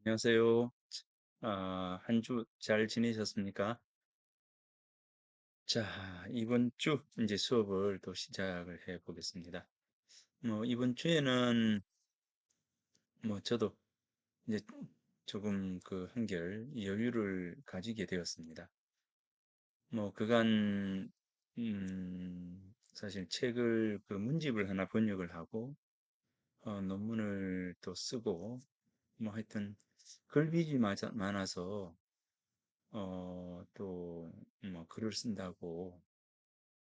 안녕하세요. 한 주 잘 지내셨습니까? 자, 이번 주 이제 수업을 또 시작을 해 보겠습니다. 이번 주에는 저도 이제 조금 한결 여유를 가지게 되었습니다. 그간 사실 책을 문집을 하나 번역을 하고 논문을 또 쓰고 하여튼 글빚이 많아서 또 글을 쓴다고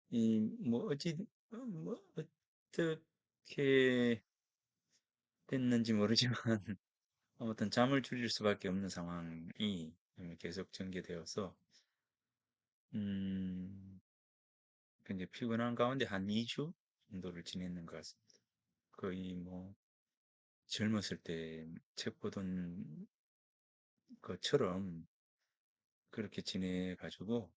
이 어떻게 됐는지 모르지만 아무튼 잠을 줄일 수밖에 없는 상황이 계속 전개되어서 음 굉장히 피곤한 가운데 한 2주 정도를 지냈는 것 같습니다. 거의 젊었을 때 책 보던 것처럼 그렇게 지내가지고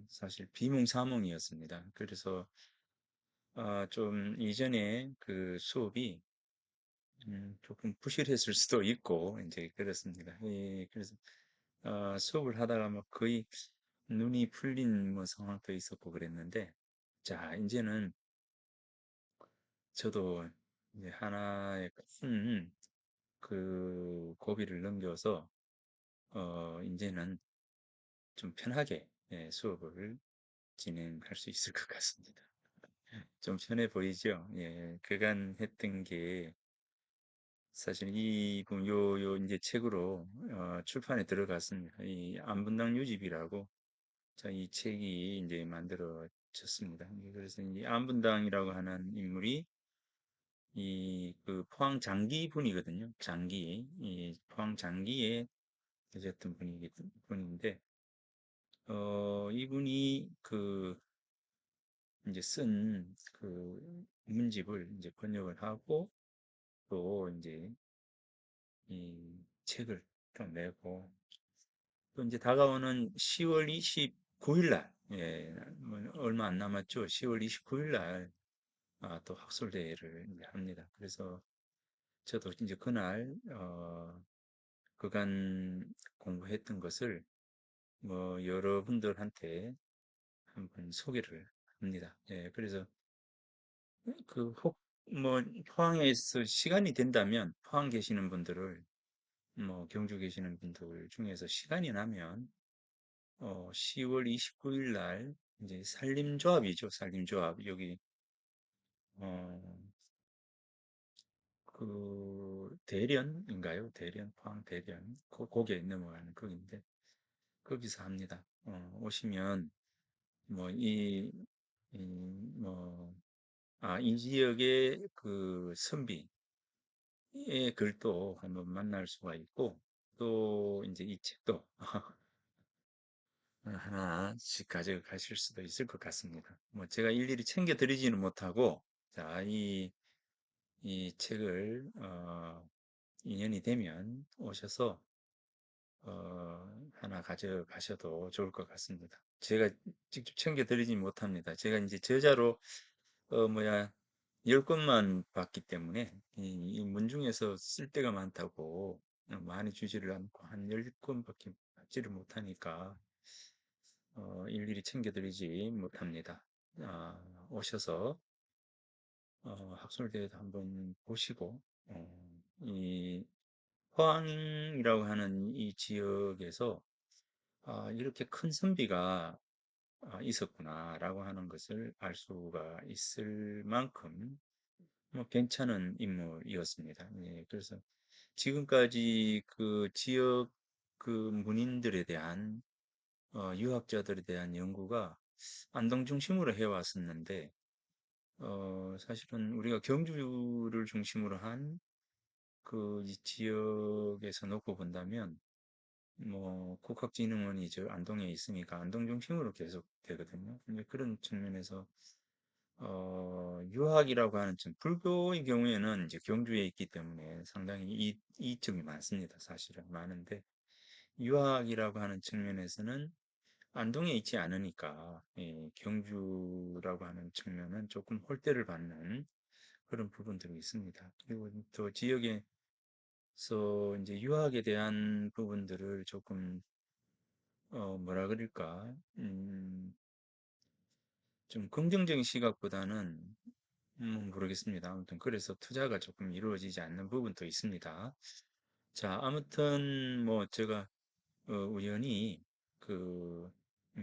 사실 비몽사몽이었습니다. 그래서 좀 이전에 그 수업이 조금 부실했을 수도 있고 이제 그렇습니다. 예, 그래서 수업을 하다가 거의 눈이 풀린 상황도 있었고 그랬는데 자 이제는 저도 이제 하나의 큰 고비를 넘겨서 이제는 좀 편하게 수업을 진행할 수 있을 것 같습니다. 좀 편해 보이죠? 예, 그간 했던 게 사실 요 이제 책으로 출판에 들어갔습니다. 이 안분당 유집이라고 이 책이 이제 만들어졌습니다. 그래서 이 안분당이라고 하는 인물이 이 포항 장기 분이거든요. 장기 이 포항 장기에 계셨던 분인데 이분이 이제 쓴 문집을 이제 번역을 하고 또 이제 이 책을 또 내고 또 이제 다가오는 10월 29일 날, 예, 얼마 안 남았죠. 10월 29일 날, 또 학술대회를 이제 합니다. 그래서 저도 이제 그날, 그간 공부했던 것을 여러분들한테 한번 소개를 합니다. 예, 그래서 혹, 포항에서 시간이 된다면, 포항 계시는 분들을, 경주 계시는 분들 중에서 시간이 나면, 10월 29일 날 이제 산림조합이죠. 산림조합 여기 어, 대련인가요? 대련 포항 대련 거기에 넘어가는 거기인데 거기서 합니다. 오시면 이 지역의 선비의 글도 한번 만날 수가 있고 또 이제 이 책도 하나씩 가져가실 수도 있을 것 같습니다. 제가 일일이 챙겨 드리지는 못하고, 자, 이 책을, 인연이 되면 오셔서, 하나 가져가셔도 좋을 것 같습니다. 제가 직접 챙겨 드리지 못합니다. 제가 이제 저자로, 어, 뭐야, 10권만 봤기 때문에, 이 문중에서 쓸 데가 많다고 많이 주지를 않고 한 10권밖에 받지를 못하니까, 일일이 챙겨드리지 못합니다. 오셔서 학술대회도 한번 보시고 이 포항이라고 하는 이 지역에서 이렇게 큰 선비가 있었구나라고 하는 것을 알 수가 있을 만큼 괜찮은 인물이었습니다. 예, 그래서 지금까지 그 지역 문인들에 대한 유학자들에 대한 연구가 안동 중심으로 해왔었는데, 사실은 우리가 경주를 중심으로 한 이 지역에서 놓고 본다면, 국학진흥원이 저 안동에 있으니까 안동 중심으로 계속 되거든요. 근데 그런 측면에서, 유학이라고 하는 불교의 경우에는 이제 경주에 있기 때문에 상당히 이점이 많습니다. 사실은 많은데, 유학이라고 하는 측면에서는 안동에 있지 않으니까 경주라고 하는 측면은 조금 홀대를 받는 그런 부분들이 있습니다. 그리고 또 지역에 그래서 이제 유학에 대한 부분들을 조금 뭐라 그럴까? 좀 긍정적인 시각보다는 모르겠습니다. 아무튼 그래서 투자가 조금 이루어지지 않는 부분도 있습니다. 자, 아무튼 뭐 제가 우연히 그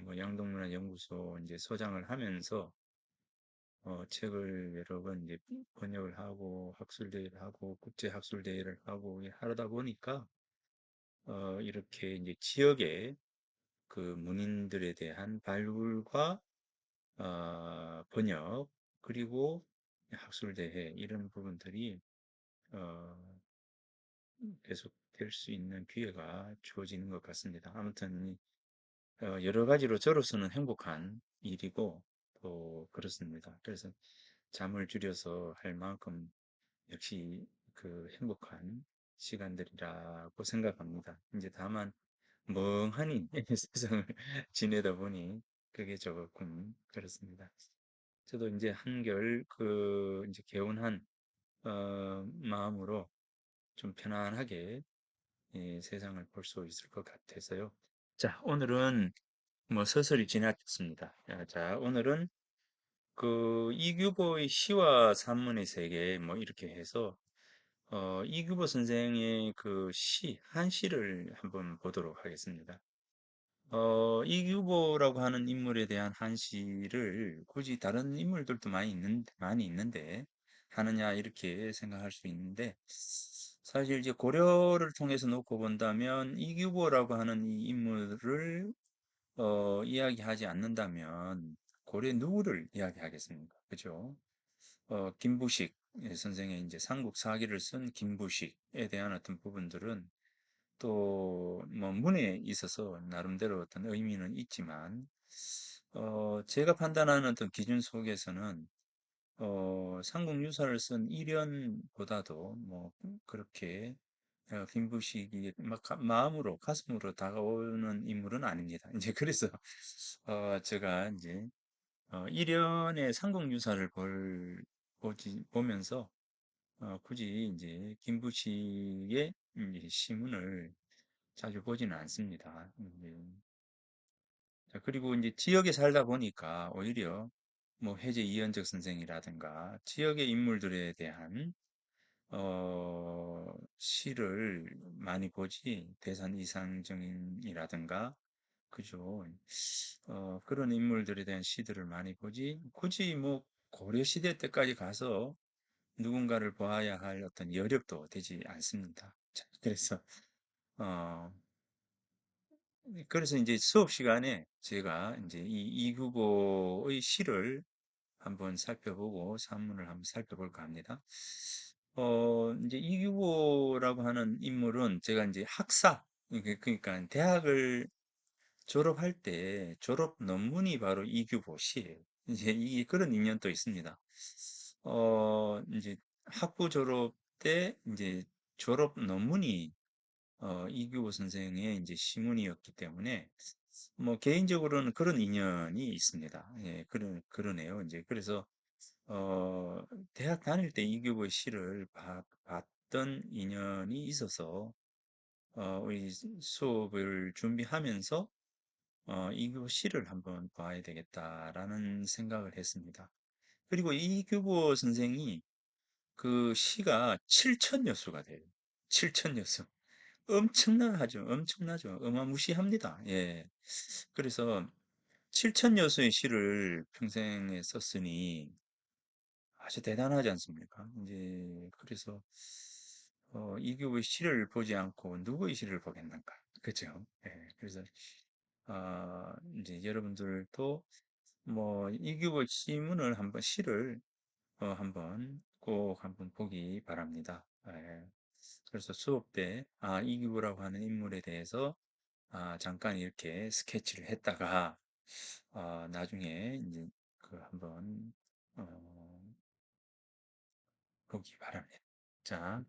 뭐 양동문화연구소 이제 소장을 하면서 책을 여러 권 이제 번역을 하고 학술대회를 하고 국제 학술대회를 하고 하다 보니까 이렇게 이제 지역의 그 문인들에 대한 발굴과 번역 그리고 학술대회 이런 부분들이 어, 계속 될 수 있는 기회가 주어지는 것 같습니다. 아무튼 여러 가지로 저로서는 행복한 일이고 또 그렇습니다. 그래서 잠을 줄여서 할 만큼 역시 그 행복한 시간들이라고 생각합니다. 이제 다만 멍하니 세상을 지내다 보니 그게 조금 그렇습니다. 저도 이제 한결 그 이제 개운한 마음으로 좀 편안하게 세상을 볼 수 있을 것 같아서요. 자, 오늘은 뭐 서서히 지나쳤습니다. 자, 오늘은 그 이규보의 시와 산문의 세계 뭐 이렇게 해서 이규보 선생의 그 시, 한시를 한번 보도록 하겠습니다. 이규보라고 하는 인물에 대한 한시를 굳이 다른 인물들도 많이 있는데, 하느냐, 이렇게 생각할 수 있는데, 사실 이제 고려를 통해서 놓고 본다면, 이규보라고 하는 이 인물을, 이야기하지 않는다면, 고려 누구를 이야기하겠습니까? 그죠? 김부식 선생의 이제 삼국사기를 쓴 김부식에 대한 어떤 부분들은 또, 뭐, 문에 있어서 나름대로 어떤 의미는 있지만, 제가 판단하는 어떤 기준 속에서는, 삼국유사를 쓴 이련보다도 뭐, 그렇게, 김부식이 막 마음으로, 가슴으로 다가오는 인물은 아닙니다. 이제 그래서, 제가 이제, 이련의 삼국유사를 보면서, 굳이 이제 김부식의 이제 시문을 자주 보지는 않습니다. 자, 그리고 이제 지역에 살다 보니까 오히려 뭐 해제 이현적 선생이라든가 지역의 인물들에 대한 시를 많이 보지 대산 이상정이라든가 그죠? 그런 인물들에 대한 시들을 많이 보지 굳이 뭐 고려 시대 때까지 가서 누군가를 보아야 할 어떤 여력도 되지 않습니다. 자, 그래서 어, 그래서 이제 수업 시간에 제가 이제 이 후보의 시를 한번 살펴보고 산문을 한번 살펴볼까 합니다. 이제 이규보라고 하는 인물은 제가 이제 학사, 그러니까 대학을 졸업할 때 졸업 논문이 바로 이규보 시예요. 이제 이 그런 인연도 있습니다. 이제 학부 졸업 때 이제 졸업 논문이 이규보 선생의 이제 시문이었기 때문에 뭐 개인적으로는 그런 인연이 있습니다. 예, 그러네요. 이제 그래서 어, 대학 다닐 때 이규보의 시를 봤던 인연이 있어서 우리 수업을 준비하면서 이규보 시를 한번 봐야 되겠다라는 생각을 했습니다. 그리고 이규보 선생이 그 시가 7천여 수가 돼요. 7천여 수. 엄청나죠. 엄청나죠. 어마무시합니다. 예. 그래서 7천여 수의 시를 평생에 썼으니 아주 대단하지 않습니까? 이제 그래서 이규보의 시를 보지 않고 누구의 시를 보겠는가? 그죠? 예. 그래서 이제 여러분들도 뭐 이규보 시문을 한번 시를 한번 꼭 한번 보기 바랍니다. 예. 그래서 수업 때 이규보라고 하는 인물에 대해서 잠깐 이렇게 스케치를 했다가 나중에 이제 그 한번 어, 보기 바랍니다. 자,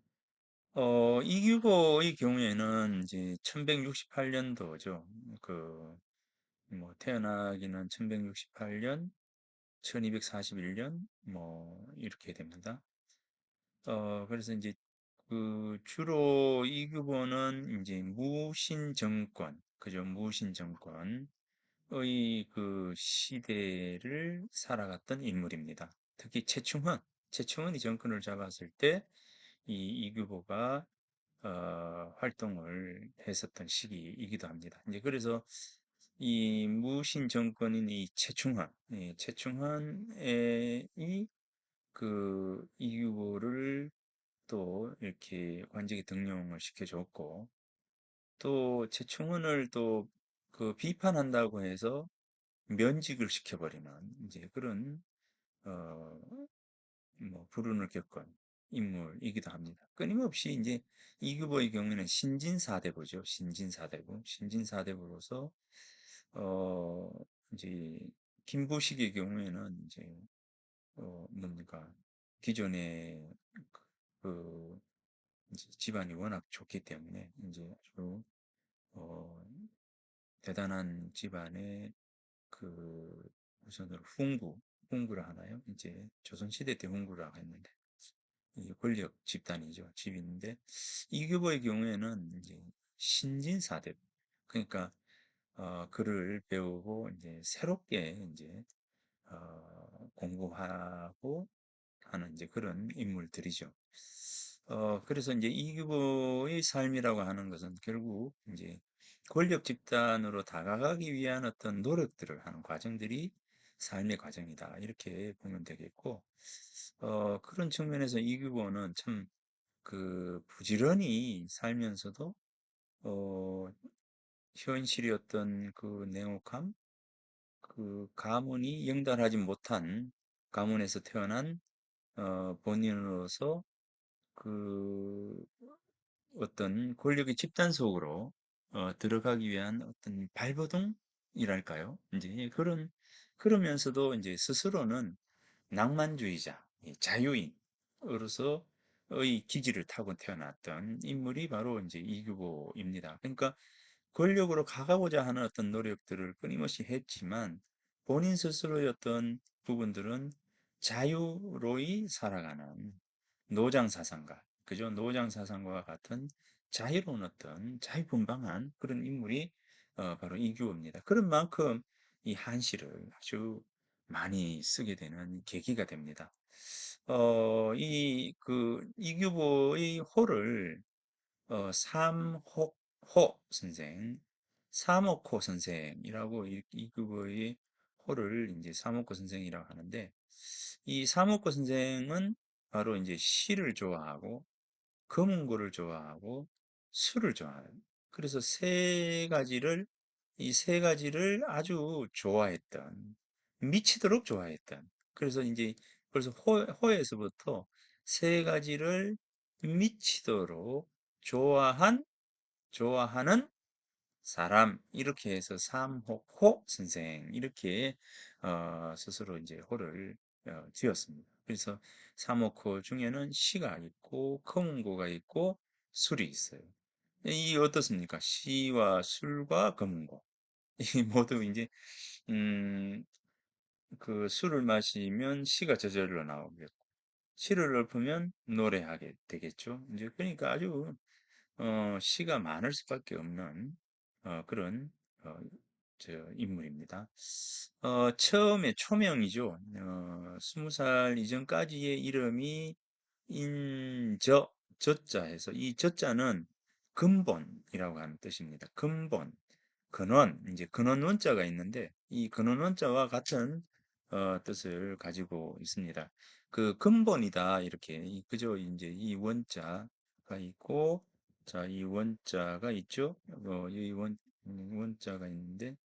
이규보의 경우에는 이제 1168년도죠. 그 뭐 태어나기는 1168년, 1241년 뭐 이렇게 됩니다. 그래서 이제 주로 이규보는 이제 무신 정권, 그죠? 무신 정권의 그 시대를 살아갔던 인물입니다. 특히 최충헌이 정권을 잡았을 때 이 이규보가 활동을 했었던 시기이기도 합니다. 이제 그래서 이 무신 정권인 이 최충헌의 그 이규보를 또 이렇게 관직에 등용을 시켜줬고, 또 최충원을 또 그 비판한다고 해서 면직을 시켜버리는 이제 그런 어, 뭐 불운을 겪은 인물이기도 합니다. 끊임없이 이제 이규보의 경우에는 신진사대부죠. 신진사대부로서 어, 이제 김부식의 경우에는 이제 뭡니까 기존의 그 이제 집안이 워낙 좋기 때문에 이제 아주 어, 대단한 집안의 그 우선으로 훈구라 하나요? 이제 조선시대 때 훈구라고 했는데 이 권력 집단이죠. 집인데 이규보의 경우에는 이제 신진사대 그러니까 글을 배우고 이제 새롭게 이제 공부하고 하는 이제 그런 인물들이죠. 그래서 이제 이규보의 삶이라고 하는 것은 결국 이제 권력 집단으로 다가가기 위한 어떤 노력들을 하는 과정들이 삶의 과정이다. 이렇게 보면 되겠고, 그런 측면에서 이규보는 참 그 부지런히 살면서도, 어, 현실의 어떤 그 냉혹함, 그 가문이 영달하지 못한 가문에서 태어난 본인으로서 그 어떤 권력의 집단 속으로 들어가기 위한 어떤 발버둥이랄까요? 이제 그러면서도 이제 스스로는 낭만주의자, 자유인으로서의 기질을 타고 태어났던 인물이 바로 이제 이규보입니다. 그러니까 권력으로 가가고자 하는 어떤 노력들을 끊임없이 했지만 본인 스스로의 어떤 부분들은 자유로이 살아가는 노장사상가, 그죠? 노장사상가와 같은 자유로운 어떤 자유분방한 그런 인물이 바로 이규호입니다. 그런 만큼 이 한시를 아주 많이 쓰게 되는 계기가 됩니다. 이규보의 호를 삼혹호 선생, 삼옥호 선생이라고 이그의 호를 이제 삼옥호 선생이라고 하는데 이 삼옥호 선생은 바로 이제 시를 좋아하고 검은고를 좋아하고 술을 좋아해요. 그래서 이 세 가지를 아주 좋아했던, 미치도록 좋아했던. 그래서 이제 벌써 호에서부터 세 가지를 미치도록 좋아하는 사람 이렇게 해서 삼혹호 선생 이렇게 스스로 이제 호를 지었습니다. 그래서 삼혹호 중에는 시가 있고 검은고가 있고 술이 있어요. 이 어떻습니까? 시와 술과 검은고 이 모두 이제 음, 그 술을 마시면 시가 저절로 나오겠고 시를 읊으면 노래하게 되겠죠. 이제 그러니까 아주 시가 많을 수밖에 없는 그런 어, 인물입니다. 처음에 초명이죠. 20살 이전까지의 이름이 저자해서 이 저자는 근본이라고 하는 뜻입니다. 근본, 근원, 이제 근원 원자가 있는데 이 근원 원자와 같은 뜻을 가지고 있습니다. 그 근본이다 이렇게 그죠? 이제 이 원자가 있고 자, 이 원자가 있죠? 원자가 있는데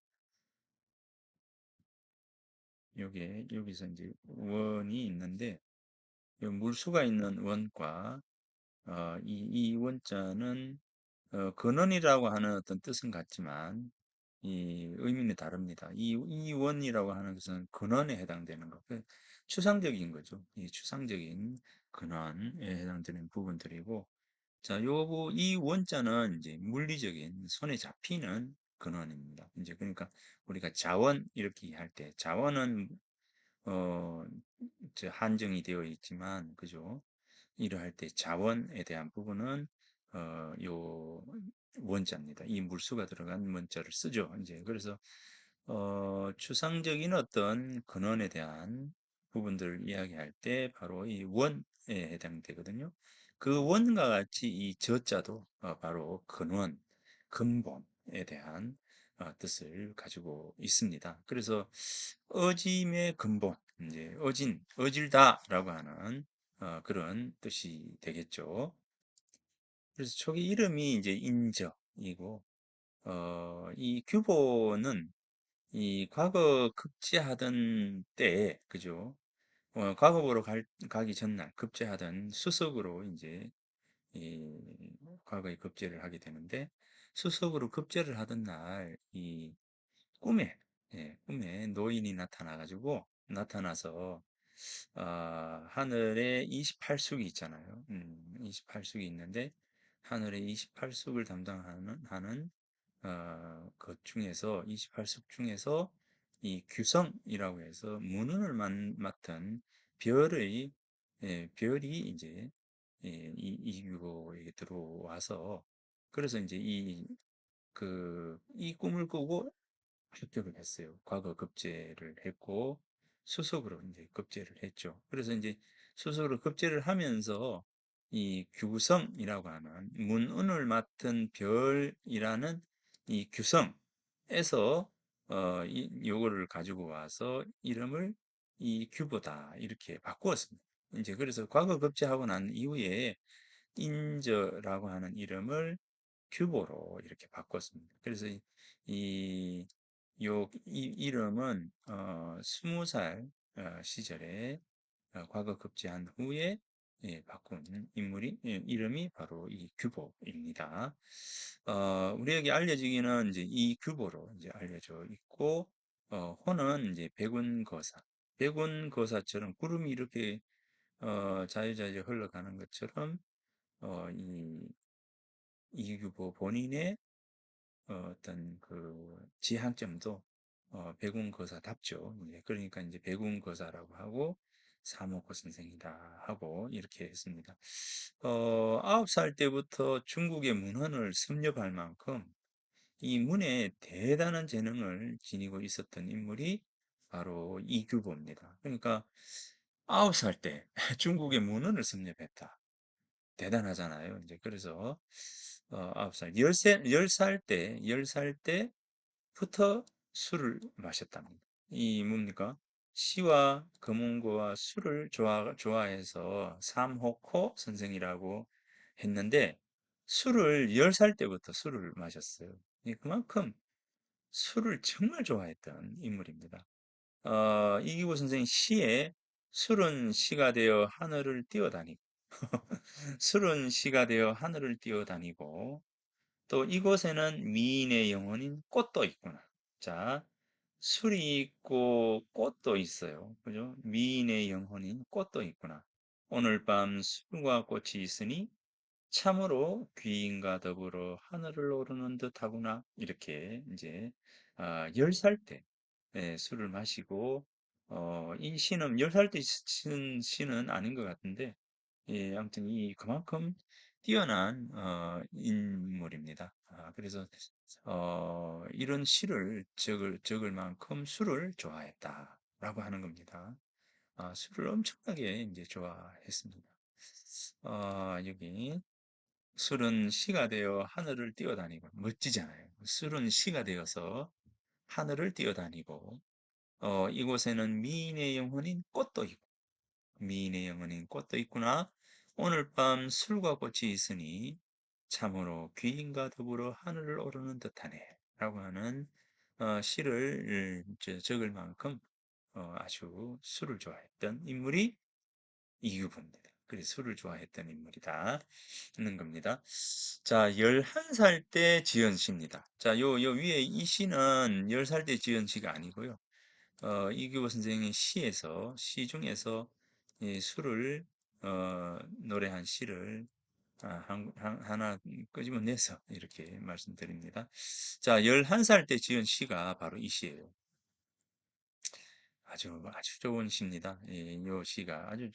여기서 이제 원이 있는데 물수가 있는 원과 이 원자는 근원이라고 하는 어떤 뜻은 같지만 이 의미는 다릅니다. 이 원이라고 하는 것은 근원에 해당되는 거. 추상적인 거죠. 이 추상적인 근원에 해당되는 부분들이고 자, 이 원자는 이제 물리적인 손에 잡히는 근원입니다. 이제 그러니까 우리가 자원 이렇게 할 때 자원은 어, 한정이 되어 있지만 그죠? 이러할 때 자원에 대한 부분은 요 원자입니다. 이 물수가 들어간 원자를 쓰죠. 이제 그래서 추상적인 어떤 근원에 대한 부분들을 이야기할 때 바로 이 원에 해당되거든요. 그 원과 같이 이 저자도 바로 근원, 근본에 대한 뜻을 가지고 있습니다. 그래서 어짐의 근본, 이제 어질다라고 하는 그런 뜻이 되겠죠. 그래서 초기 이름이 이제 인저이고, 이 규보는 이 과거 급제하던 때에, 그죠? 과거보로 가기 전날 급제하던 수석으로 이제 이 과거에 급제를 하게 되는데, 수석으로 급제를 하던 날 이 꿈에 꿈에 노인이 나타나서 하늘에 28숙이 있잖아요. 28숙이 있는데 하늘에 28숙을 담당하는 것 중에서 28宿중에서 이 규성이라고 해서 문운을 맡은 별의 별이 이제 이규호에게 들어와서 그래서 이제 이 꿈을 꾸고 합격을 했어요. 과거 급제를 했고 수석으로 이제 급제를 했죠. 그래서 이제 수석으로 급제를 하면서 이 규성이라고 하는 문운을 맡은 별이라는 이 규성에서 요거를 가지고 와서 이름을 이 규보다 이렇게 바꾸었습니다. 이제 그래서 과거 급제하고 난 이후에 인저라고 하는 이름을 큐보로 이렇게 바꿨습니다. 그래서 이, 이 이름은 20살 시절에 과거 급제한 후에 바꾼 이름이 바로 이 규보입니다. 우리에게 알려지기는 이제 이 규보로 이제 알려져 있고, 호는 이제 백운거사. 백운거사처럼 구름이 이렇게 자유자재 흘러가는 것처럼 이 이규보 본인의 어떤 그 지향점도 백운거사답죠. 예, 그러니까 이제 백운거사라고 하고 사모코 선생이다 하고 이렇게 했습니다. 9살 때부터 중국의 문헌을 섭렵할 만큼 이 문에 대단한 재능을 지니고 있었던 인물이 바로 이규보입니다. 그러니까 9살 때 중국의 문헌을 섭렵했다. 대단하잖아요. 이제 그래서 9살, 10살 때부터 술을 마셨답니다. 이 뭡니까? 시와 금ung과 술을 좋아해서 삼호코 선생이라고 했는데 술을 10살 때부터 술을 마셨어요. 그만큼 술을 정말 좋아했던 인물입니다. 이기보 선생님 시에 술은 시가 되어 하늘을 뛰어다니고 술은 시가 되어 하늘을 뛰어다니고 또 이곳에는 미인의 영혼인 꽃도 있구나. 자, 술이 있고 꽃도 있어요. 그죠? 미인의 영혼인 꽃도 있구나. 오늘 밤 술과 꽃이 있으니 참으로 귀인과 더불어 하늘을 오르는 듯하구나. 이렇게 이제 10살 때 술을 마시고 이 시는 10살 때 쓴 시는 아닌 것 같은데 아무튼 그만큼 뛰어난 인물입니다. 그래서 이런 시를 적을 만큼 술을 좋아했다라고 하는 겁니다. 술을 엄청나게 이제 좋아했습니다. 여기 술은 시가 되어 하늘을 뛰어다니고 멋지잖아요. 술은 시가 되어서 하늘을 뛰어다니고 이곳에는 미인의 영혼인 꽃도 있고 미인의 영혼인 꽃도 있구나. 오늘 밤 술과 꽃이 있으니 참으로 귀인과 더불어 하늘을 오르는 듯하네. 라고 하는 시를 적을 만큼 아주 술을 좋아했던 인물이 이유부입니다. 그래서 술을 좋아했던 인물이다. 하는 겁니다. 자, 11살 때 지은 시입니다. 자, 요 위에 이 시는 10살 때 지은 시가 아니고요. 이규보 선생의 시 중에서 이 술을 노래한 시를 하나 끄집어내서 이렇게 말씀드립니다. 자, 11살 때 지은 시가 바로 이 시예요. 아주 좋은 시입니다. 이 시가 아주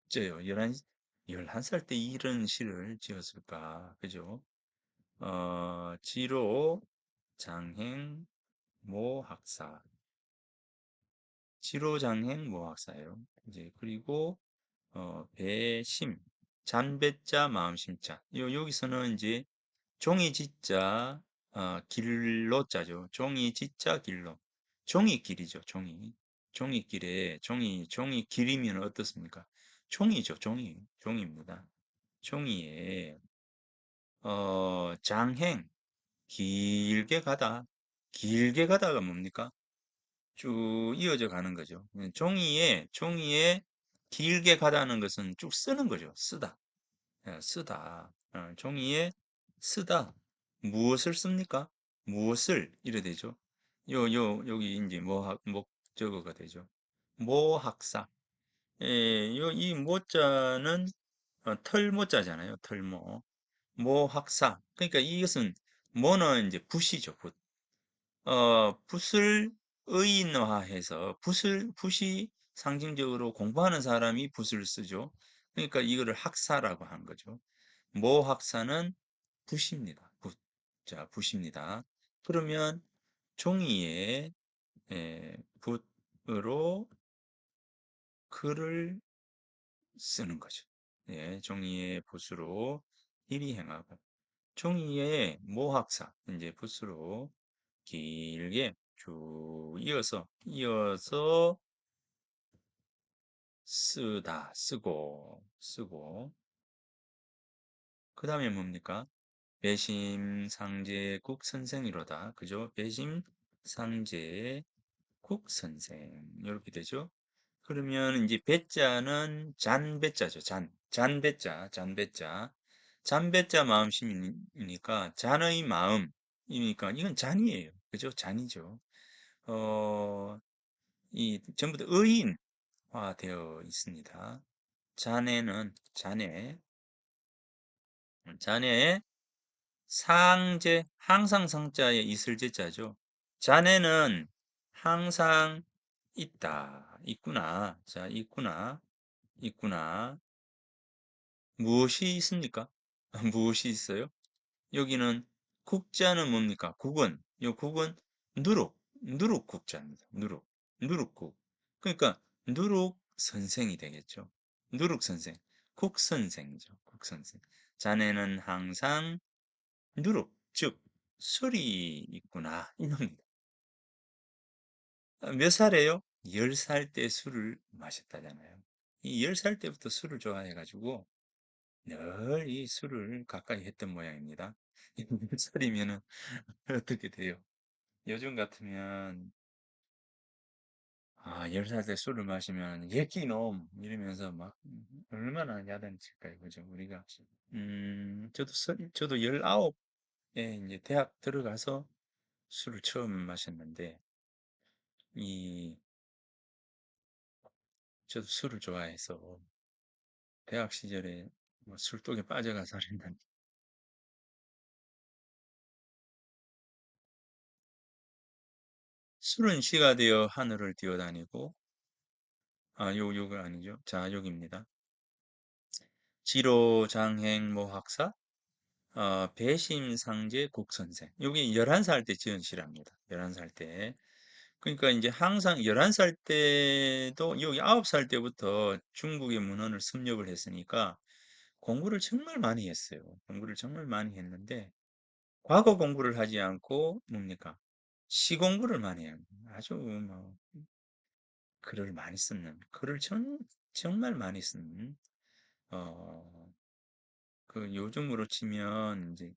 어째요? 11살 때 이런 시를 지었을까? 그죠? 지로, 장행, 모학사. 지로장행 모학사예요. 이제 그리고 배심, 잔배자 마음심자. 여기서는 이제 종이 지자 길로자죠. 종이 지자 길로. 종이길이죠. 종이길에 종이 길이면 어떻습니까? 종이죠. 종이입니다. 종이에 장행 길게 가다. 길게 가다가 뭡니까? 쭉 이어져 가는 거죠. 종이에 길게 가다는 것은 쭉 쓰는 거죠. 쓰다. 쓰다. 종이에 쓰다. 무엇을 씁니까? 무엇을 이래 되죠. 여기 이제 목적어가 되죠. 모학사. 이 모자는 털모자잖아요. 털모. 모학사. 그러니까 이것은 모는 이제 붓이죠. 붓. 붓을 의인화해서 붓이 상징적으로 공부하는 사람이 붓을 쓰죠. 그러니까 이거를 학사라고 한 거죠. 모학사는 붓입니다. 붓. 자, 붓입니다. 그러면 종이에 붓으로 글을 쓰는 거죠. 예, 종이에 붓으로 일이 행하고 종이에 모학사 이제 붓으로 길게 쭉 이어서 쓰고 그 다음에 뭡니까? 배심상제국 선생이로다. 그죠? 배심상제국 선생 이렇게 되죠. 그러면 이제 배자는 잔배자죠. 잔배자 마음심이니까 잔의 마음이니까 이건 잔이에요. 그죠? 잔이죠. 어, 이 전부 다 의인화되어 있습니다. 자네의 상제, 항상 상자에 있을 제자죠. 자네는 항상 있구나. 자, 있구나. 무엇이 있습니까? 무엇이 있어요? 여기는 국자는 뭡니까? 국은 누룩 국자입니다. 누룩국. 그러니까 누룩 선생이 되겠죠. 누룩 선생, 국 선생이죠. 국 선생. 자네는 항상 누룩, 즉 술이 있구나 이겁니다. 몇 살이에요? 10살 때 술을 마셨다잖아요. 이 10살 때부터 술을 좋아해가지고 늘 이 술을 가까이 했던 모양입니다. 10살이면은 어떻게 돼요? 요즘 같으면 10살 때 술을 마시면 예끼놈 이러면서 막 얼마나 야단칠까요? 그죠? 우리가 저도 19에 이제 대학 들어가서 술을 처음 마셨는데 이 저도 술을 좋아해서 대학 시절에 뭐 술독에 빠져가서 그랬는데 술은 시가 되어 하늘을 뛰어다니고 요거 아니죠? 자, 여기입니다. 지로장행 모학사 배심상제 국선생. 여기 11살 때 지은 시랍니다. 11살 때. 그러니까 이제 항상 11살 때도 여기 9살 때부터 중국의 문헌을 섭렵을 했으니까 공부를 정말 많이 했어요. 공부를 정말 많이 했는데 과거 공부를 하지 않고 뭡니까? 시 공부를 많이 해요. 아주 뭐 글을 많이 쓰는 글을 정말 많이 쓰는 어, 그 요즘으로 치면 이제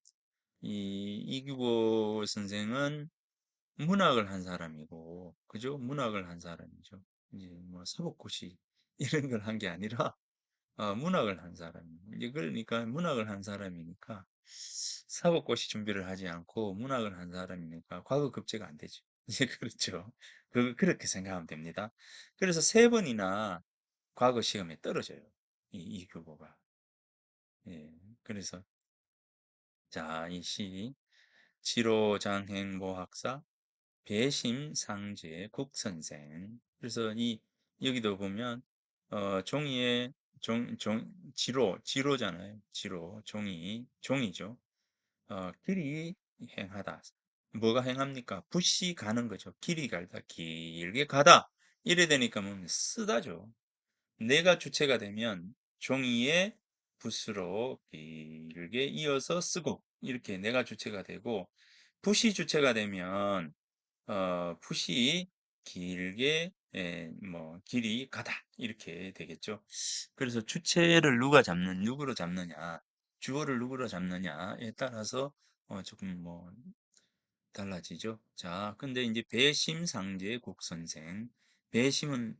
이 이규보 선생은 문학을 한 사람이고, 그죠? 문학을 한 사람이죠. 이제 뭐 사법고시 이런 걸 한 게 아니라 문학을 한 사람이에요. 이제 그러니까 문학을 한 사람이니까 사법고시 준비를 하지 않고 문학을 한 사람이니까 과거 급제가 안 되죠. 이제 그렇죠. 그렇게 생각하면 됩니다. 그래서 3번이나 과거 시험에 떨어져요. 이규보가. 예. 그래서 자, 이 시, 지로장행모학사, 배심상제 국선생. 그래서 여기도 보면, 종이에 지로잖아요. 종이죠. 길이 행하다. 뭐가 행합니까? 붓이 가는 거죠. 길이 갈다, 길게 가다. 이래 되니까 뭐 쓰다죠. 내가 주체가 되면 종이에 붓으로 길게 이어서 쓰고, 이렇게 내가 주체가 되고, 붓이 주체가 되면 붓이 길게 뭐 길이 가다 이렇게 되겠죠. 그래서 주체를 누구로 잡느냐, 주어를 누구로 잡느냐에 따라서 조금 뭐 달라지죠. 자, 근데 이제 배심상제 국선생. 배심은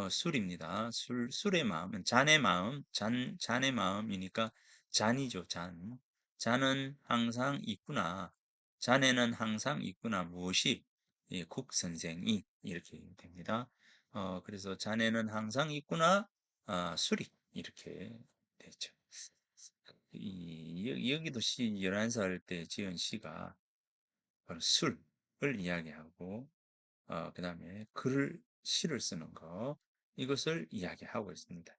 술입니다. 술의 마음은 잔의 마음, 잔의 마음이니까 잔이죠, 잔. 잔은 항상 있구나. 잔에는 항상 있구나. 무엇이? 예, 국선생이 이렇게 됩니다. 그래서 잔에는 항상 있구나. 술이 이렇게 되죠. 여기도 11살 때 지은 시가 바로 술을 이야기하고 그다음에 시를 쓰는 거 이것을 이야기하고 있습니다.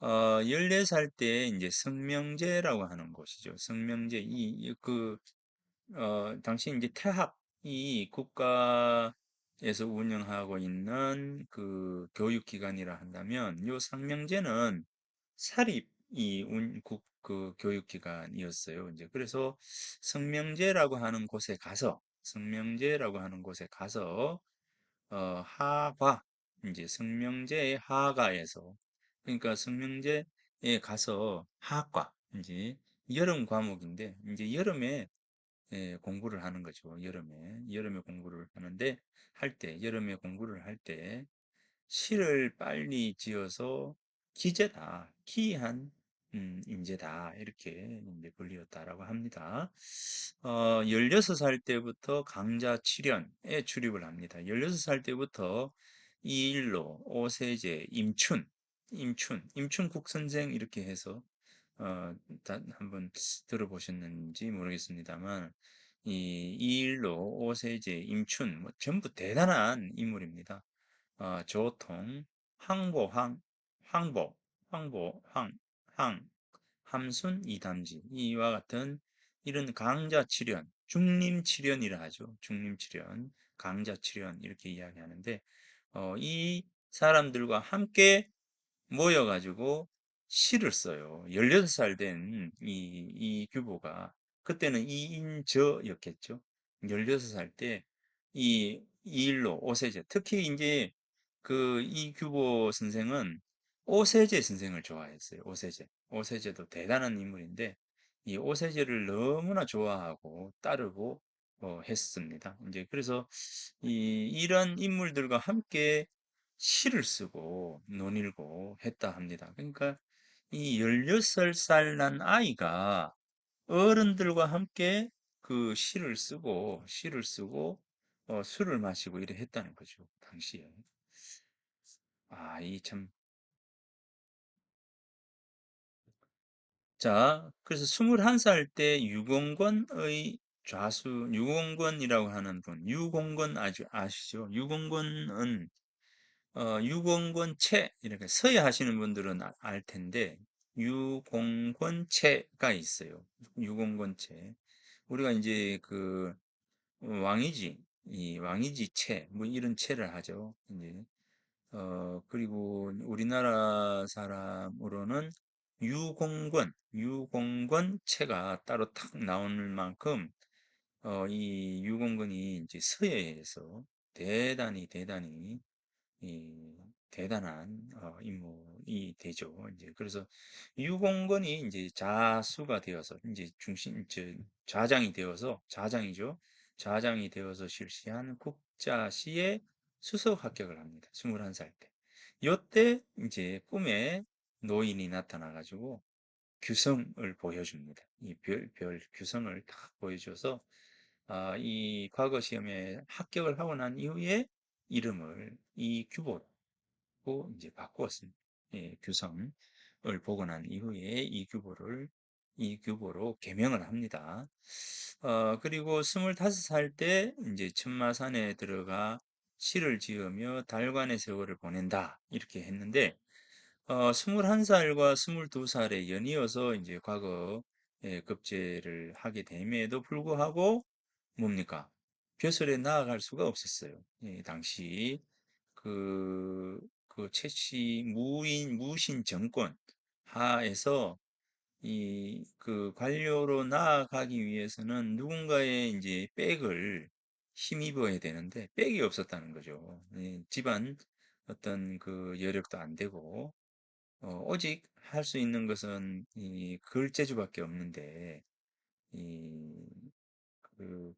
14살 때 이제 성명제라고 하는 곳이죠. 성명제 당시 이제 태학이 국가에서 운영하고 있는 그 교육기관이라 한다면 요 성명제는 사립이 그 교육기관이었어요. 이제 그래서 성명제라고 하는 곳에 가서 하과 이제 성명제의 하가에서 그러니까 성명제에 가서 하과 이제 여름 과목인데 이제 여름에 공부를 하는 거죠. 여름에 공부를 하는데 여름에 공부를 할 때 시를 빨리 지어서 기재다, 기이한 인재다 이렇게 이제 불리웠다라고 합니다. 16살 때부터 강자 7연에 출입을 합니다. 16살 때부터 이일로, 오세제, 임춘국 선생 이렇게 해서 한번 들어보셨는지 모르겠습니다만 이일로, 오세제, 임춘 뭐 전부 대단한 인물입니다. 조통, 황보, 황, 함순, 이담지 이와 같은 이런 강자칠연, 중림칠연이라 하죠. 중림칠연, 강자칠연 이렇게 이야기하는데 이 사람들과 함께 모여가지고 시를 써요. 16살 된 이 규보가 그때는 이인저였겠죠. 16살 때 이일로 오세제 특히 이제 그 이규보 선생은 오세제 선생을 좋아했어요. 오세제도 대단한 인물인데 이 오세제를 너무나 좋아하고 따르고 했습니다. 이제 그래서 이런 인물들과 함께 시를 쓰고 논일고 했다 합니다. 그러니까 이 16살 난 아이가 어른들과 함께 그 시를 쓰고 술을 마시고 이래 했다는 거죠. 당시에. 이 참. 자, 그래서 21살 때 유공권이라고 하는 분, 유공권 아시죠? 유공권은 유공권체 이렇게 서예 하시는 분들은 알 텐데 유공권체가 있어요. 유공권체. 우리가 이제 그 이 왕이지체 뭐 이런 체를 하죠. 이제 그리고 우리나라 사람으로는 유공권체가 따로 탁 나올 만큼 이 유공권이 이제 서예에서 대단히 이 대단한 인물이 되죠. 이제 그래서 유공건이 이제 자수가 되어서 이제 좌장이죠. 좌장이 되어서 실시한 국자시에 수석 합격을 합니다. 21살 때. 요때 이제 꿈에 노인이 나타나 가지고 규성을 보여줍니다. 이 별 규성을 딱 보여줘서 이 과거 시험에 합격을 하고 난 이후에 이름을 이규보로 이제 바꾸었습니다. 예, 규성을 보고 난 이후에 이규보로 개명을 합니다. 그리고 25살 때 이제 천마산에 들어가 시를 지으며 달관의 세월을 보낸다 이렇게 했는데 21살과 22살에 연이어서 이제 과거에 급제를 하게 됨에도 불구하고 뭡니까? 벼슬에 나아갈 수가 없었어요. 당시 그, 그 최씨 무신 정권 하에서 그 관료로 나아가기 위해서는 누군가의 이제 백을 힘입어야 되는데 백이 없었다는 거죠. 집안 어떤 그 여력도 안 되고 오직 할 수 있는 것은 이 글재주밖에 없는데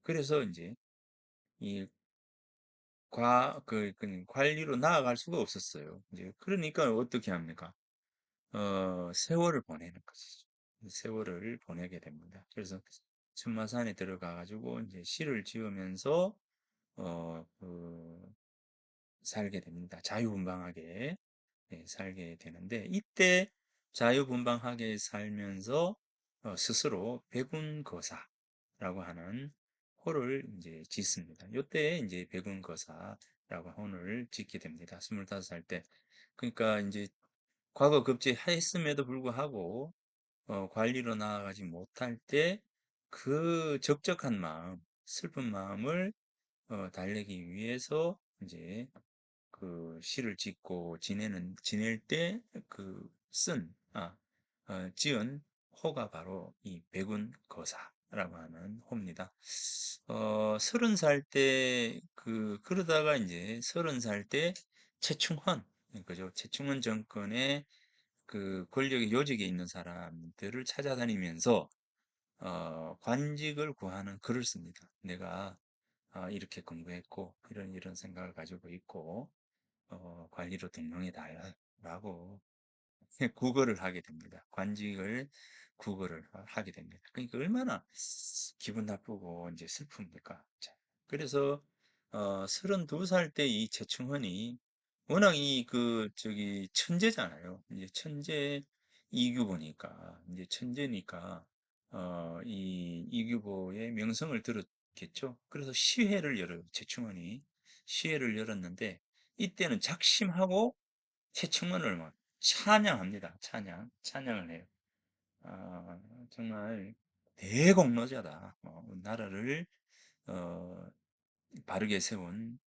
그래서 이제 이 관리로 나아갈 수가 없었어요. 이제 그러니까 어떻게 합니까? 세월을 보내는 것이죠. 세월을 보내게 됩니다. 그래서 천마산에 들어가 가지고 이제 시를 지으면서 살게 됩니다. 자유분방하게 살게 되는데 이때 자유분방하게 살면서 스스로 백운거사라고 하는 호를 이제 짓습니다. 이때 이제 백운거사라고 호를 짓게 됩니다. 25살 때. 그러니까 이제 과거 급제했음에도 불구하고 관리로 나아가지 못할 때 그 적적한 마음, 슬픈 마음을 달래기 위해서 이제 그 시를 짓고 지낼 때 그 지은 호가 바로 이 백운거사라고 하는 호입니다. 30살 때 그러다가 이제 30살 때 최충헌 그죠? 최충헌 정권의 그 권력의 요직에 있는 사람들을 찾아다니면서 관직을 구하는 글을 씁니다. 내가 이렇게 공부했고 이런 생각을 가지고 있고 관리로 등록해 달라고 구걸을 하게 됩니다. 관직을 구걸을 하게 됩니다. 그러니까 얼마나 기분 나쁘고 이제 슬픕니까? 자, 그래서 32살 때 이 최충헌이 워낙 저기 천재잖아요. 이제 천재 이규보니까 이제 천재니까 이 이규보의 명성을 들었겠죠. 그래서 시회를 열어요. 최충헌이 시회를 열었는데 이때는 작심하고 최충원을 막 찬양합니다. 찬양을 해요. 아, 정말 대공로자다. 나라를 어, 바르게 세운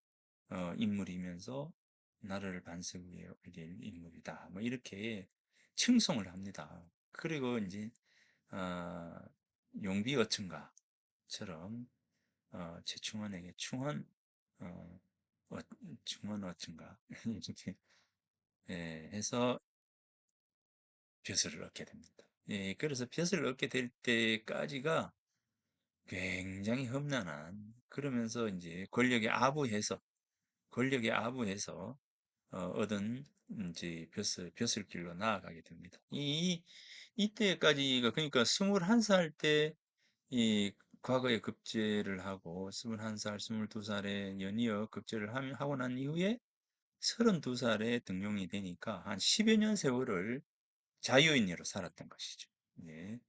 인물이면서 나라를 반석 위에 올릴 인물이다. 뭐 이렇게 칭송을 합니다. 그리고 이제 어, 용비어천가처럼 최충원에게 어, 어, 충원 어천가 이렇게 해서 벼슬을 얻게 됩니다. 그래서 벼슬을 얻게 될 때까지가 굉장히 험난한 그러면서 이제 권력에 아부해서 얻은 이제 벼슬길로 나아가게 됩니다. 이때까지가 그러니까 21살 때 이 과거에 급제를 하고 21살, 22살에 연이어 급제를 하고 난 이후에 32살에 등용이 되니까 한 10여 년 세월을 자유인으로 살았던 것이죠. 네.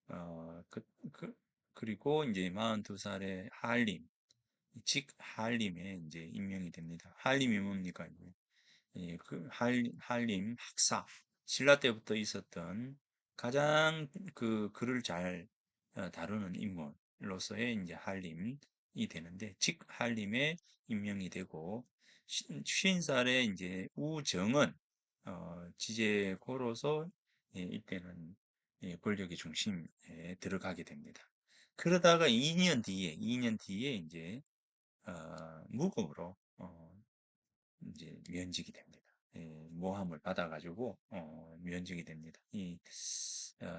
어, 그, 그, 그리고 이제 42살에 하알림에 이제 임명이 됩니다. 하알림이 뭡니까? 하알림 학사, 신라 때부터 있었던 가장 그 글을 잘 다루는 인물로서의 이제 하알림이 되는데, 즉 하알림에 임명이 되고, 50살에 이제 우정은 지제고로서 이때는 권력의 중심에 들어가게 됩니다. 그러다가 2년 뒤에 이제 무급으로 이제 면직이 됩니다. 모함을 받아가지고 면직이 됩니다.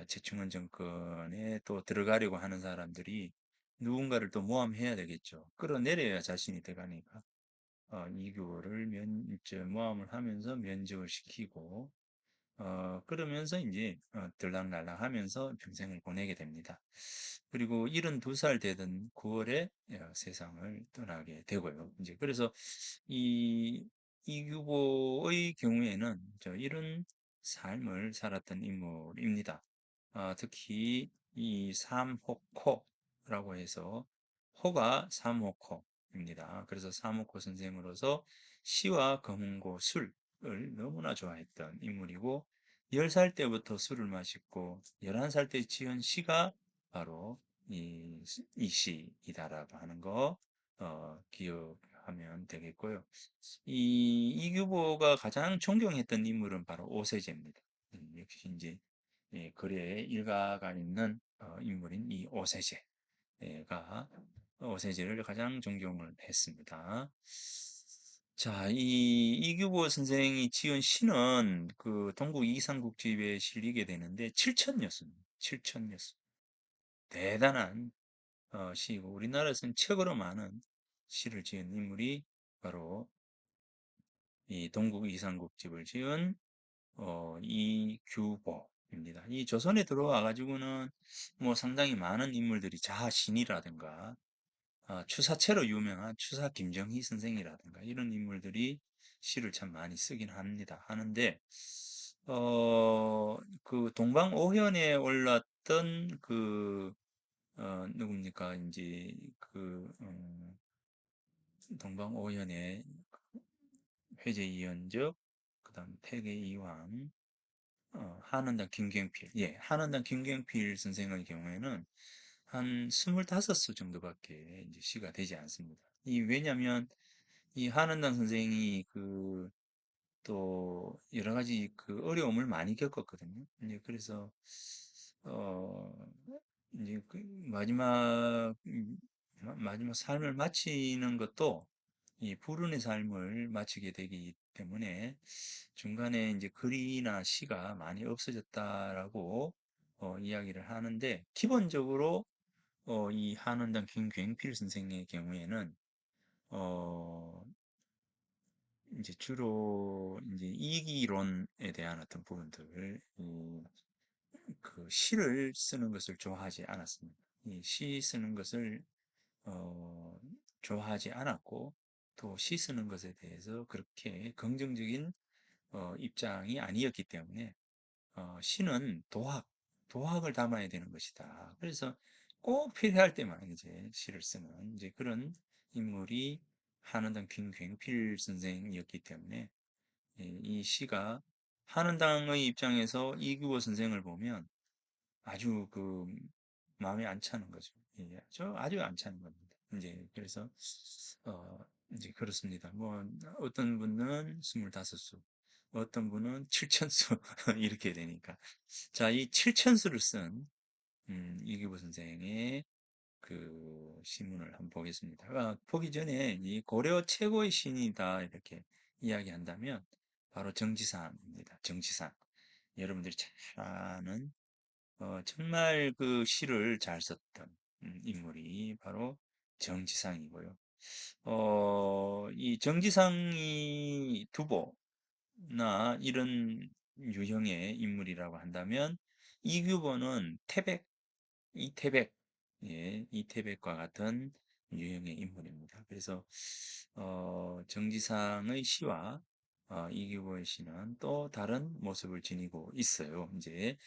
최충원 정권에 또 들어가려고 하는 사람들이 누군가를 또 모함해야 되겠죠. 끌어내려야 자신이 돼가니까 이교를 모함을 하면서 면직을 시키고 그러면서 이제 들락날락 하면서 평생을 보내게 됩니다. 그리고 72살 되던 9월에 세상을 떠나게 되고요. 이제 그래서 이 이규보의 경우에는 이런 삶을 살았던 인물입니다. 특히 이 삼호코라고 해서 호가 삼호코입니다. 그래서 삼호코 선생으로서 시와 검은고 술 너무나 좋아했던 인물이고 10살 때부터 술을 마셨고 11살 때 지은 시가 바로 이 시이다라고 하는 거 기억하면 되겠고요. 이 이규보가 가장 존경했던 인물은 바로 오세제입니다. 역시 이제 거래의 일가가 있는 인물인 이 오세제가 오세제를 가장 존경을 했습니다. 자, 이 이규보 선생이 지은 시는 그 동국 이상국집에 실리게 되는데 7천였습니다. 7천였습니다. 대단한 시이고 우리나라에서는 최고로 많은 시를 지은 인물이 바로 이 동국 이상국집을 지은 이규보입니다. 이 조선에 들어와 가지고는 뭐 상당히 많은 인물들이 자신이라든가 추사체로 유명한 추사 김정희 선생이라든가 이런 인물들이 시를 참 많이 쓰긴 합니다. 하는데 그 동방오현에 올랐던 그 누굽니까 이제 그 동방오현의 회제이연적 그다음 태계이왕 한원당 김경필 한원당 김경필 선생의 경우에는 한 25수 정도밖에 이제 시가 되지 않습니다. 왜냐면 이 한원당 선생이 그 또 여러 가지 그 어려움을 많이 겪었거든요. 이제 그래서 어 이제 그 마지막 삶을 마치는 것도 이 불운의 삶을 마치게 되기 때문에 중간에 이제 글이나 시가 많이 없어졌다라고 이야기를 하는데 기본적으로 이 한원당 김굉필 선생의 경우에는 어 이제 주로 이제 이기론에 대한 어떤 부분들을 그 시를 쓰는 것을 좋아하지 않았습니다. 이 시 쓰는 것을 어, 좋아하지 않았고 또 시 쓰는 것에 대해서 그렇게 긍정적인 입장이 아니었기 때문에 시는 도학을 담아야 되는 것이다. 그래서 꼭 필요할 때만 이제 시를 쓰는 이제 그런 인물이 한원당 김굉필 선생이었기 때문에 이 시가 한원당의 입장에서 이규호 선생을 보면 아주 그 마음에 안 차는 거죠. 아주 안 차는 겁니다. 이제 그래서 이제 그렇습니다. 뭐 어떤 분은 25수, 어떤 분은 7천수 이렇게 되니까 자, 이 7천수를 쓴 이규보 선생의 그 시문을 한번 보겠습니다. 보기 전에 이 고려 최고의 신이다 이렇게 이야기한다면 바로 정지상입니다. 정지상. 여러분들이 잘 아는 정말 그 시를 잘 썼던 인물이 바로 정지상이고요. 이 정지상이 두보나 이런 유형의 인물이라고 한다면 이규보는 이태백, 이태백과 같은 유형의 인물입니다. 그래서 정지상의 시와 이규보의 시는 또 다른 모습을 지니고 있어요. 이제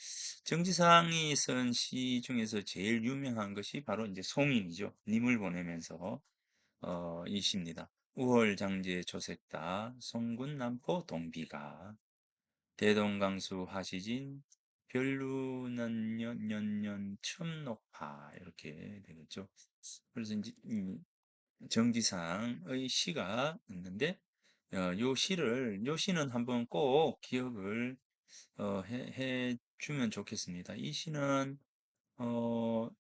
정지상이 쓴 시 중에서 제일 유명한 것이 바로 이제 송인이죠. 님을 보내면서 이 시입니다. 우월장제 조색다 송군 남포 동비가 대동강수 하시진 별루는 춘녹파 이렇게 되겠죠. 그래서 이제 이 정지상의 시가 있는데 요 시는 한번 꼭 기억을 해 주면 좋겠습니다. 이 시는 어,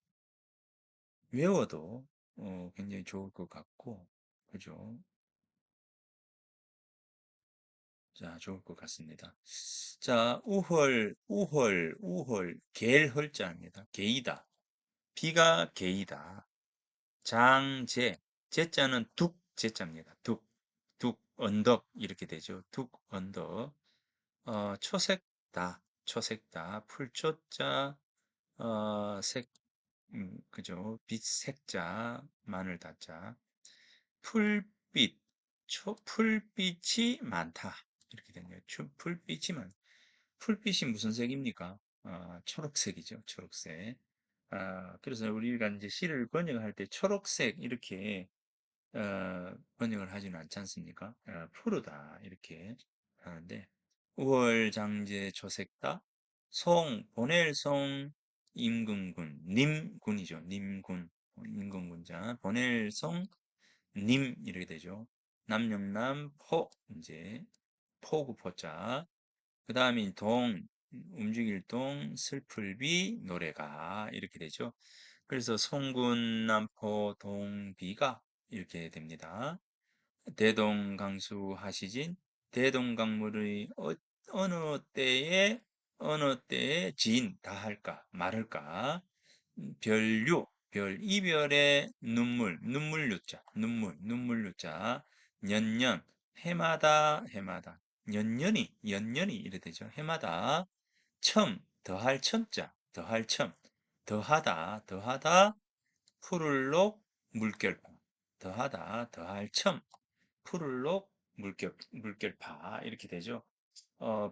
외워도 굉장히 좋을 것 같고 그죠? 자, 좋을 것 같습니다. 자, 갤헐자입니다. 개이다. 비가 개이다. 장제, 제자는 제자입니다. 언덕 이렇게 되죠. 언덕. 초색다. 풀초자, 색, 그죠. 빛색자, 마늘다자. 풀빛, 풀빛이 많다. 이렇게 되네요. 풀빛이 풀빛이 무슨 색입니까? 초록색이죠. 초록색. 그래서 우리가 이제 시를 번역할 때 초록색 이렇게 번역을 하지는 않지 않습니까? 푸르다 이렇게. 하는데 우월장제 초색다 보낼 송 임금군 님군이죠. 님군 임금군자 보낼 송 님 이렇게 되죠. 남영남 포 이제 포구 포자 그 다음에 움직일 동 슬플비 노래가 이렇게 되죠. 그래서 송군 남포 동비가 이렇게 됩니다. 대동강수 하시진 대동강물의 어느 때에 진 다할까 말할까 이별의 눈물유자 년년 해마다 연년이 이래 되죠. 해마다 더할 첨자 더하다 푸를록 물결파 더할 푸를록 물결파 이렇게 되죠.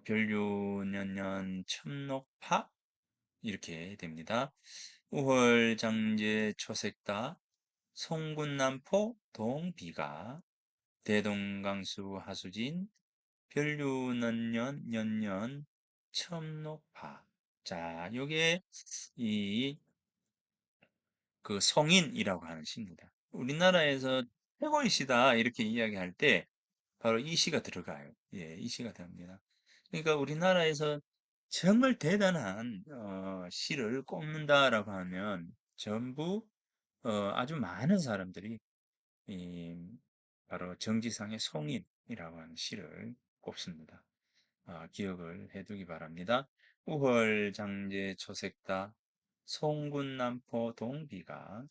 별류년년 첨록파 이렇게 됩니다. 우월장제 초색다 송군남포 동비가 대동강수 하수진 별류년년 년년 첨록파. 자, 요게 이 그 성인이라고 하는 시입니다. 우리나라에서 최고의 시다 이렇게 이야기할 때 바로 이 시가 들어가요. 예, 이 시가 들어갑니다. 그러니까 우리나라에서 정말 대단한 시를 꼽는다라고 하면 전부 아주 많은 사람들이 이 바로 정지상의 송인이라고 하는 시를 꼽습니다. 기억을 해두기 바랍니다. 우월장제 초색다 송군남포 동비가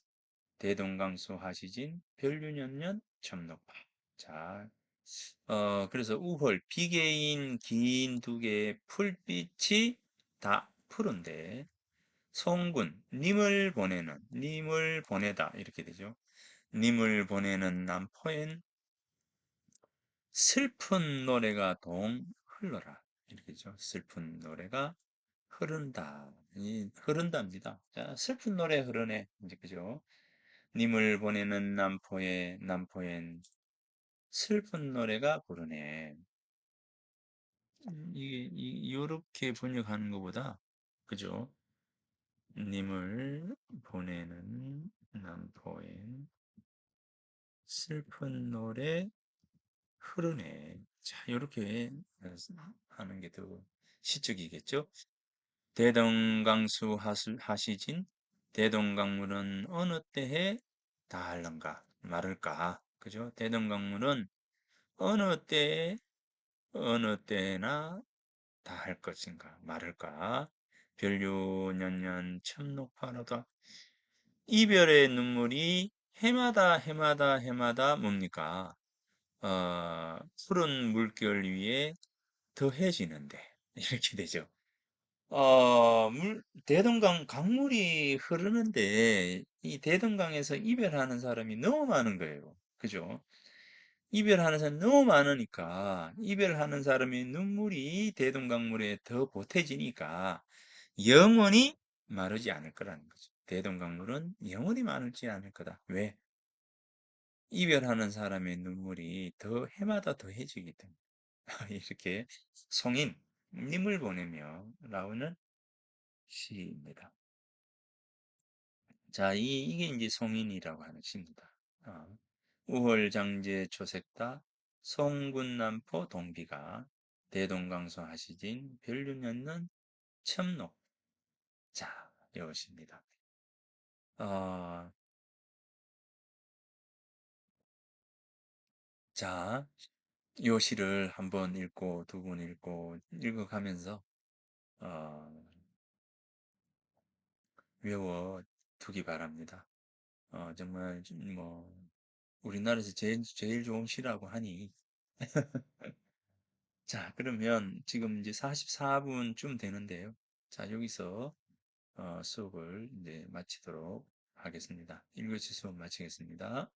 대동강수 하시진 별유년년 첨록파. 자, 그래서 비개인 긴 두 개의 풀빛이 다 푸른데 님을 보내다 이렇게 되죠. 님을 보내는 남포엔 슬픈 노래가 흘러라 이렇게 죠. 슬픈 노래가 흐른다. 흐른답니다. 자, 슬픈 노래 흐르네. 이제 그죠? 님을 보내는 남포엔 슬픈 노래가 부르네. 이렇게 번역하는 것보다, 그죠? 님을 보내는 남포엔 슬픈 노래 흐르네. 자, 이렇게 하는 게 더 시적이겠죠? 하시진 대동강물은 어느 때에 닿을런가 마를까 그죠? 대동강물은 어느 때에 어느 때나 닿을 것인가 마를까 별유년년 첨록파로다 이별의 눈물이 해마다 뭡니까? 푸른 물결 위에 더해지는데 이렇게 되죠. 강물이 흐르는데 이 대동강에서 이별하는 사람이 너무 많은 거예요. 그죠? 이별하는 사람이 너무 많으니까 이별하는 사람의 눈물이 대동강물에 더 보태지니까 영원히 마르지 않을 거라는 거죠. 대동강물은 영원히 마르지 않을 거다. 왜? 이별하는 사람의 눈물이 해마다 더해지기 때문에 이렇게 님을 보내며 나오는 시입니다. 자, 이게 이제 송인이라고 하는 시입니다. 우월장제 초색다 송군남포 동비가 대동강서 하시진 별류년는 첨록. 자, 이것입니다. 어, 자, 요 시를 한 번 읽고 두 번 읽고 읽어가면서 어, 외워 두기 바랍니다. 정말 뭐 우리나라에서 제일 좋은 시라고 하니 자, 그러면 지금 이제 44분쯤 되는데요. 자, 여기서 수업을 이제 마치도록 하겠습니다. 1교시 수업 마치겠습니다.